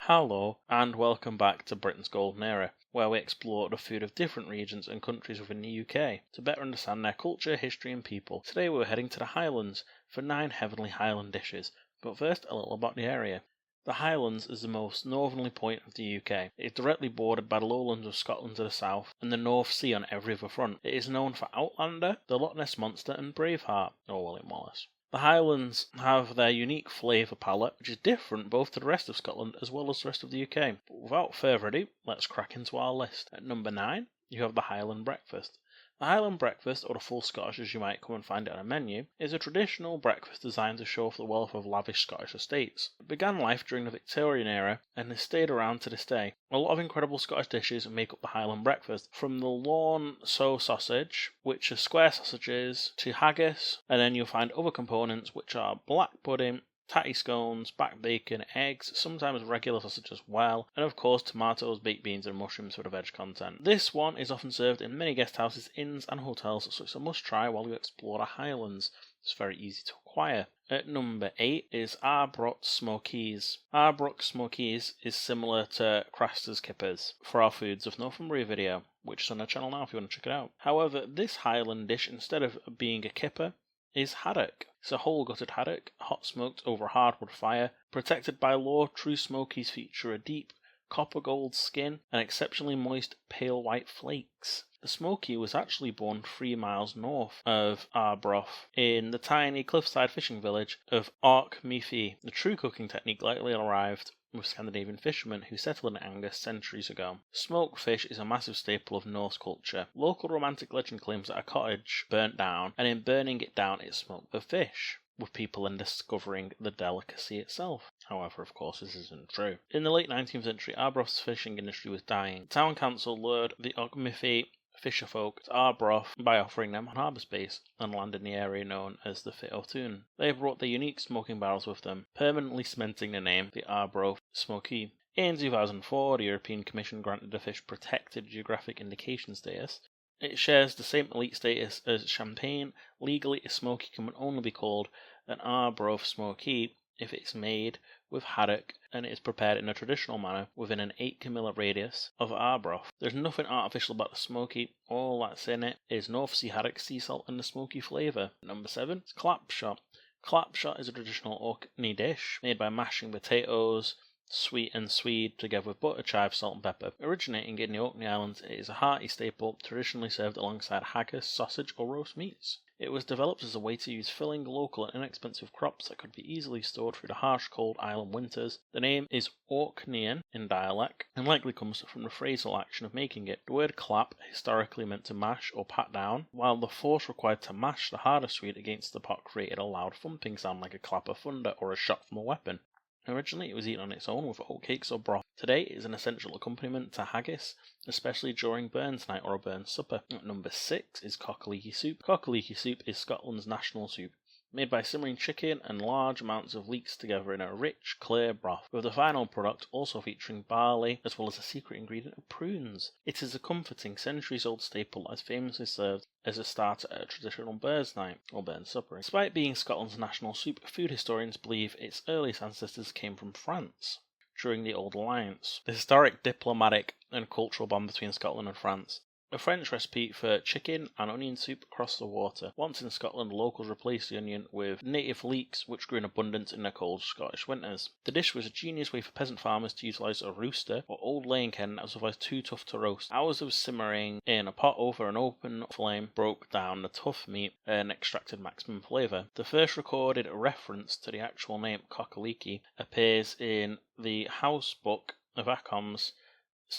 Hello, and welcome back to Britain's Golden Era, where we explore the food of different regions and countries within the UK to better understand their culture, history, and people. Today we're heading to the Highlands for 9 heavenly Highland dishes, but first a little about the area. The Highlands is the most northerly point of the UK. It is directly bordered by the lowlands of Scotland to the south and the North Sea on every other front. It is known for Outlander, the Loch Ness Monster, and Braveheart, or William Wallace. The Highlands have their unique flavour palette, which is different both to the rest of Scotland as well as the rest of the UK. But without further ado, let's crack into our list. At number 9, you have the Highland breakfast. The Highland breakfast, or the full Scottish as you might come and find it on a menu, is a traditional breakfast designed to show off the wealth of lavish Scottish estates. It began life during the Victorian era and has stayed around to this day. A lot of incredible Scottish dishes make up the Highland breakfast, from the Lorne sausage, which are square sausages, to haggis, and then you'll find other components which are black pudding, tatty scones, back bacon, eggs, sometimes regular sausage as well, and of course tomatoes, baked beans and mushrooms for the veg content. This one is often served in many guest houses, inns and hotels, so it's a must try while you explore the Highlands. It's very easy to acquire. At number 8 is Arbroath Smokies. Arbroath Smokies is similar to Craster's Kippers for our Foods of Northumbria video, which is on our channel now if you want to check it out. However, this Highland dish, instead of being a kipper, is haddock. It's a whole gutted haddock, hot smoked over a hardwood fire. Protected by law, true smokies feature a deep copper gold skin and exceptionally moist pale white flakes. The smoky was actually born 3 miles north of Arbroath in the tiny cliffside fishing village of Auchmeafie. The true cooking technique likely arrived with Scandinavian fishermen who settled in Angus centuries ago. Smoked fish is a massive staple of Norse culture. Local romantic legend claims that a cottage burnt down, and in burning it down it smoked the fish, with people then discovering the delicacy itself. However, of course, this isn't true. In the late 19th century, Arbroath's fishing industry was dying. The town council lured the Auchmeafie fisherfolk to Arbroath by offering them harbour space and land in the area known as the Fit O'Toole. They brought their unique smoking barrels with them, permanently cementing the name, the Arbroath Smoky. In 2004, the European Commission granted the fish protected geographic indication status. It shares the same elite status as champagne. Legally, a smoky can only be called an Arbroath Smoky if it's made with haddock and it is prepared in a traditional manner within an 8 km radius of Arbroath. There's nothing artificial about the smoky. All that's in it is North Sea haddock, sea salt and the smoky flavour. Number 7 is clapshot. Clapshot is a traditional Orkney dish made by mashing potatoes, sweet and swede together with butter, chive, salt and pepper. Originating in the Orkney Islands, it is a hearty staple traditionally served alongside haggis, sausage or roast meats. It was developed as a way to use filling local and inexpensive crops that could be easily stored through the harsh cold island winters. The name is Orkneyan in dialect and likely comes from the phrasal action of making it. The word clap historically meant to mash or pat down, while the force required to mash the harder swede against the pot created a loud thumping sound like a clap of thunder or a shot from a weapon. Originally, it was eaten on its own with oatcakes or broth. Today, it is an essential accompaniment to haggis, especially during Burns night or a Burns supper. At number 6 is cock-a-leekie soup. Cock-a-leekie soup is Scotland's national soup, made by simmering chicken and large amounts of leeks together in a rich, clear broth, with the final product also featuring barley as well as a secret ingredient of prunes. It is a comforting, centuries-old staple that is famously served as a starter at a traditional Burns night or Burns supper. Despite being Scotland's national soup, food historians believe its earliest ancestors came from France during the Old Alliance, the historic diplomatic and cultural bond between Scotland and France. A French recipe for chicken and onion soup across the water. Once in Scotland, locals replaced the onion with native leeks, which grew in abundance in the cold Scottish winters. The dish was a genius way for peasant farmers to utilise a rooster or old laying hen that was otherwise too tough to roast. Hours of simmering in a pot over an open flame broke down the tough meat and extracted maximum flavour. The first recorded reference to the actual name cock-a-leekie appears in the House Book of Accoms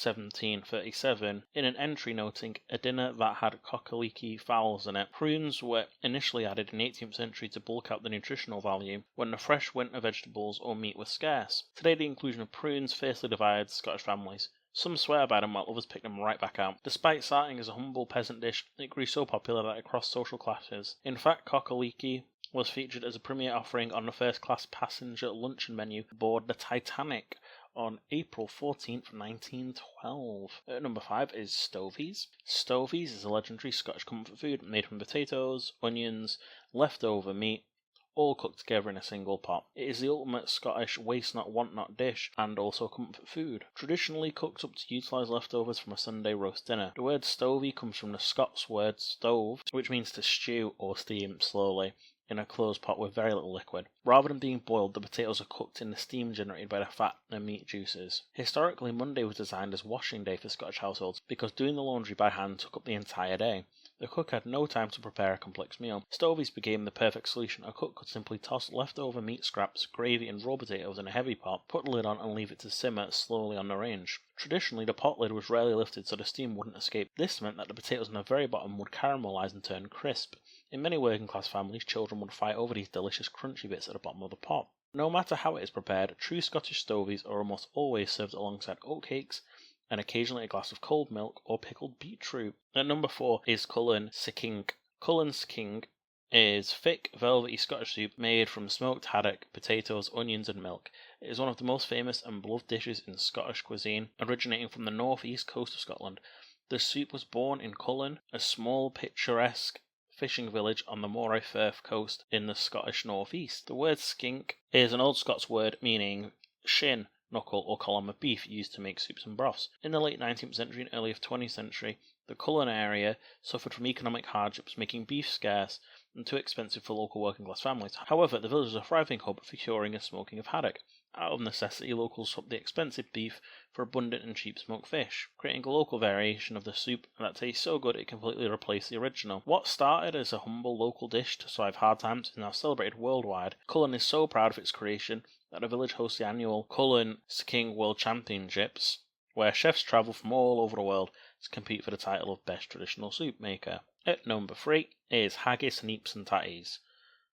1737 in an entry noting a dinner that had cock-a-leekie fowls in it. Prunes were initially added in the 18th century to bulk out the nutritional value when the fresh winter vegetables or meat was scarce. Today the inclusion of prunes fiercely divides Scottish families. Some swear by them while others pick them right back out. Despite starting as a humble peasant dish, it grew so popular that it crossed social classes. In fact, cock-a-leekie was featured as a premier offering on the first-class passenger luncheon menu aboard the Titanic on April 14th, 1912. At number 5 is Stovies. Stovies is a legendary Scottish comfort food made from potatoes, onions, leftover meat, all cooked together in a single pot. It is the ultimate Scottish waste not want not dish, and also comfort food. Traditionally cooked up to utilise leftovers from a Sunday roast dinner. The word stovey comes from the Scots word stove, which means to stew or steam slowly in a closed pot with very little liquid. Rather than being boiled, the potatoes are cooked in the steam generated by the fat and meat juices. Historically, Monday was designed as washing day for Scottish households because doing the laundry by hand took up the entire day. The cook had no time to prepare a complex meal. Stovies became the perfect solution. A cook could simply toss leftover meat scraps, gravy and raw potatoes in a heavy pot, put the lid on and leave it to simmer slowly on the range. Traditionally, the pot lid was rarely lifted so the steam wouldn't escape. This meant that the potatoes on the very bottom would caramelise and turn crisp. In many working class families, children would fight over these delicious crunchy bits at the bottom of the pot. No matter how it is prepared, true Scottish stovies are almost always served alongside oatcakes and occasionally a glass of cold milk or pickled beetroot. At number 4 is Cullen Sikink. Cullen Sikink is thick, velvety Scottish soup made from smoked haddock, potatoes, onions and milk. It is one of the most famous and beloved dishes in Scottish cuisine, originating from the north-east coast of Scotland. The soup was born in Cullen, a small picturesque fishing village on the Moray Firth coast in the Scottish northeast. The word skink is an old Scots word meaning shin, knuckle or column of beef used to make soups and broths. In the late 19th century and early 20th century, the Cullen area suffered from economic hardships, making beef scarce and too expensive for local working class families. However, the village was a thriving hub for curing and smoking of haddock. Out of necessity, locals swapped the expensive beef for abundant and cheap smoked fish, creating a local variation of the soup that tastes so good it completely replaced the original. What started as a humble local dish to survive hard times is now celebrated worldwide. Cullen is so proud of its creation that the village hosts the annual Cullen Skiing World Championships, where chefs travel from all over the world to compete for the title of Best Traditional Soup Maker. At number 3 is Haggis, Neeps and Tatties.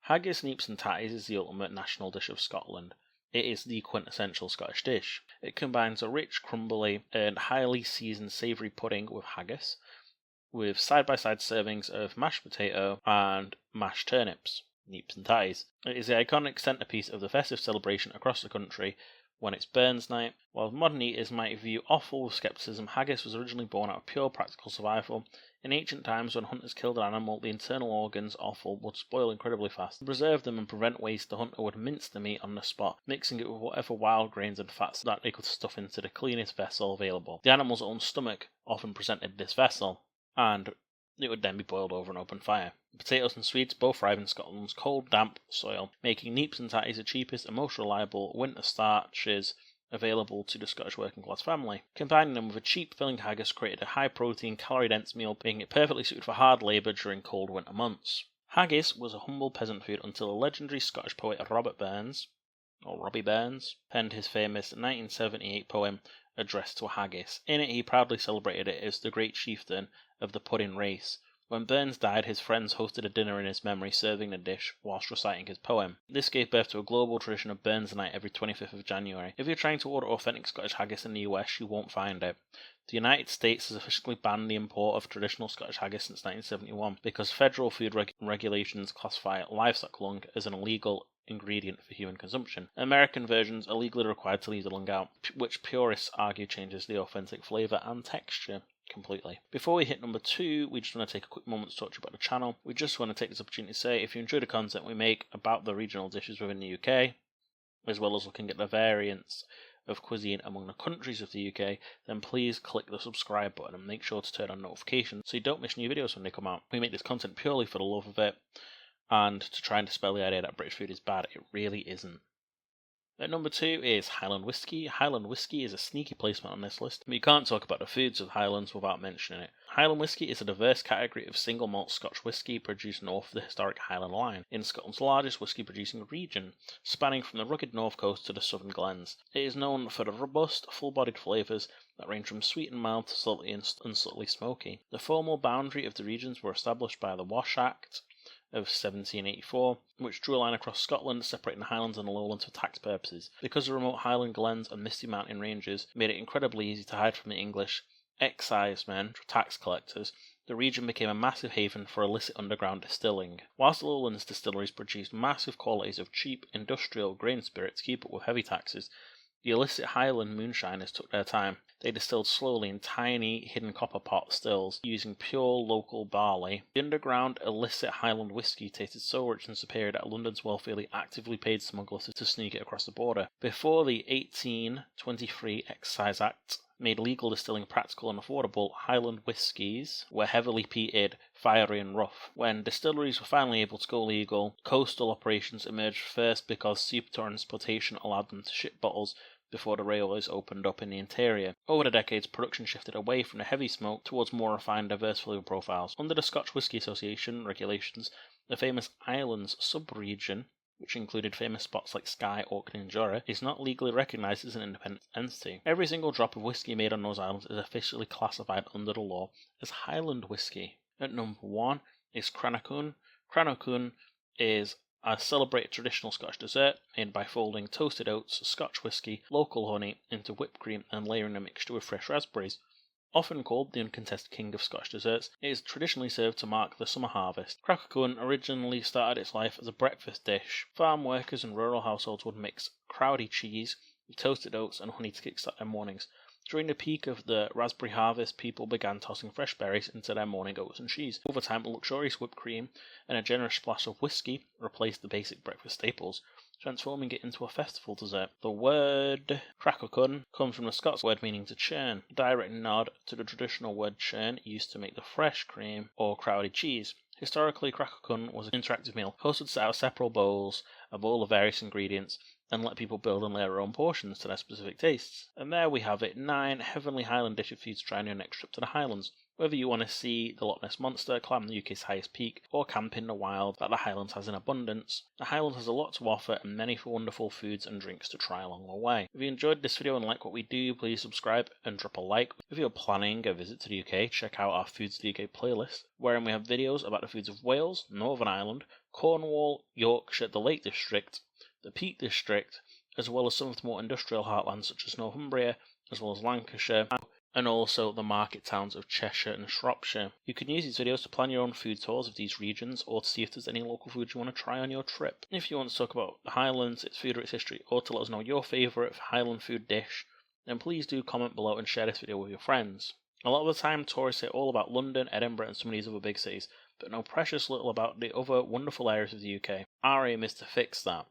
Haggis, Neeps and Tatties is the ultimate national dish of Scotland. It is the quintessential Scottish dish. It combines a rich, crumbly, and highly seasoned savoury pudding with haggis, with side-by-side servings of mashed potato and mashed turnips, neeps and tatties. It is the iconic centrepiece of the festive celebration across the country when it's Burns night. While modern eaters might view offal with scepticism, haggis was originally born out of pure practical survival. In ancient times, when hunters killed an animal, the internal organs, offal, would spoil incredibly fast. To preserve them and prevent waste, the hunter would mince the meat on the spot, mixing it with whatever wild grains and fats that they could stuff into the cleanest vessel available. The animal's own stomach often presented this vessel, and it would then be boiled over an open fire. The potatoes and sweets both thrive in Scotland's cold, damp soil, making neeps and tatties the cheapest and most reliable winter starches available to the Scottish working class family. Combining them with a cheap filling haggis created a high protein, calorie dense meal, making it perfectly suited for hard labour during cold winter months. Haggis was a humble peasant food until the legendary Scottish poet Robbie Burns penned his famous 1978 poem addressed to a haggis. In it he proudly celebrated it as the great chieftain of the pudding race. When Burns died, his friends hosted a dinner in his memory, serving the dish whilst reciting his poem. This gave birth to a global tradition of Burns Night every 25th of January. If you're trying to order authentic Scottish haggis in the US, you won't find it. The United States has officially banned the import of traditional Scottish haggis since 1971 because federal food regulations classify livestock lung as an illegal ingredient for human consumption. American versions are legally required to leave the lung out, which purists argue changes the authentic flavour and texture completely. Before we hit number 2, we just want to take a quick moment to talk to you about the channel. We just want to take this opportunity to say if you enjoy the content we make about the regional dishes within the UK, as well as looking at the variants of cuisine among the countries of the UK, then please click the subscribe button and make sure to turn on notifications so you don't miss new videos when they come out. We make this content purely for the love of it and to try and dispel the idea that British food is bad. It really isn't. At number 2 is Highland Whiskey. Highland Whiskey is a sneaky placement on this list, but you can't talk about the foods of Highlands without mentioning it. Highland Whiskey is a diverse category of single malt Scotch whisky produced north of the historic Highland line, in Scotland's largest whisky producing region, spanning from the rugged north coast to the southern glens. It is known for the robust, full-bodied flavours that range from sweet and mild to salty and subtly smoky. The formal boundary of the regions were established by the Wash Act of 1784, which drew a line across Scotland separating the Highlands and the Lowlands for tax purposes. Because the remote Highland glens and misty mountain ranges made it incredibly easy to hide from the English excisemen, tax collectors, the region became a massive haven for illicit underground distilling. Whilst the Lowlands distilleries produced massive quantities of cheap industrial grain spirits to keep up with heavy taxes, The illicit Highland moonshiners took their time. They distilled slowly in tiny, hidden copper pot stills, using pure local barley. The underground illicit Highland whiskey tasted so rich and superior that London's wealthy actively paid smugglers to sneak it across the border. Before the 1823 Excise Act made legal distilling practical and affordable, Highland whiskies were heavily peated, fiery and rough. When distilleries were finally able to go legal, coastal operations emerged first because sea transportation allowed them to ship bottles before the railways opened up in the interior. Over the decades, production shifted away from the heavy smoke towards more refined, diverse flavour profiles. Under the Scotch Whisky Association regulations, the famous Islands sub-region, which included famous spots like Skye, Orkney and Jura, is not legally recognised as an independent entity. Every single drop of whisky made on those islands is officially classified under the law as Highland whisky. At number 1 is Cranachan. Cranachan is a celebrated traditional Scotch dessert made by folding toasted oats, Scotch whisky, local honey into whipped cream and layering a mixture with fresh raspberries. Often called the uncontested king of Scotch desserts, it is traditionally served to mark the summer harvest. Cranachan originally started its life as a breakfast dish. Farm workers and rural households would mix crowdy cheese with toasted oats and honey to kickstart their mornings. During the peak of the raspberry harvest, people began tossing fresh berries into their morning oats and cheese. Over time, luxurious whipped cream and a generous splash of whiskey replaced the basic breakfast staples, transforming it into a festival dessert. The word Cranachan comes from the Scots word meaning to churn, a direct nod to the traditional word churn used to make the fresh cream or crowded cheese. Historically, Cranachan was an interactive meal, hosted out of separate bowls, a bowl of various ingredients, and let people build and layer their own portions to their specific tastes. And there we have it, 9 heavenly Highland dishes for you to try on your next trip to the Highlands. Whether you want to see the Loch Ness Monster, climb the UK's highest peak, or camp in the wild that the Highlands has in abundance, the Highlands has a lot to offer and many wonderful foods and drinks to try along the way. If you enjoyed this video and like what we do, please subscribe and drop a like. If you're planning a visit to the UK, check out our Foods of the UK playlist, wherein we have videos about the foods of Wales, Northern Ireland, Cornwall, Yorkshire, the Lake District, the Peak District, as well as some of the more industrial heartlands such as Northumbria, as well as Lancashire, and also the market towns of Cheshire and Shropshire. You can use these videos to plan your own food tours of these regions, or to see if there's any local food you want to try on your trip. If you want to talk about the Highlands, its food or its history, or to let us know your favourite Highland food dish, then please do comment below and share this video with your friends. A lot of the time, tourists say all about London, Edinburgh and some of these other big cities, but know precious little about the other wonderful areas of the UK. Our aim is to fix that.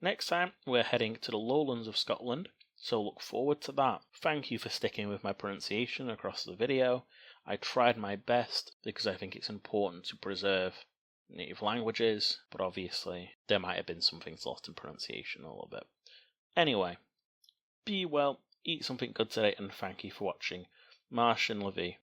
Next time, we're heading to the lowlands of Scotland, so look forward to that. Thank you for sticking with my pronunciation across the video. I tried my best because I think it's important to preserve native languages, but obviously there might have been some things lost in pronunciation a little bit. Anyway, be well, eat something good today, and thank you for watching. Marsh and Levy.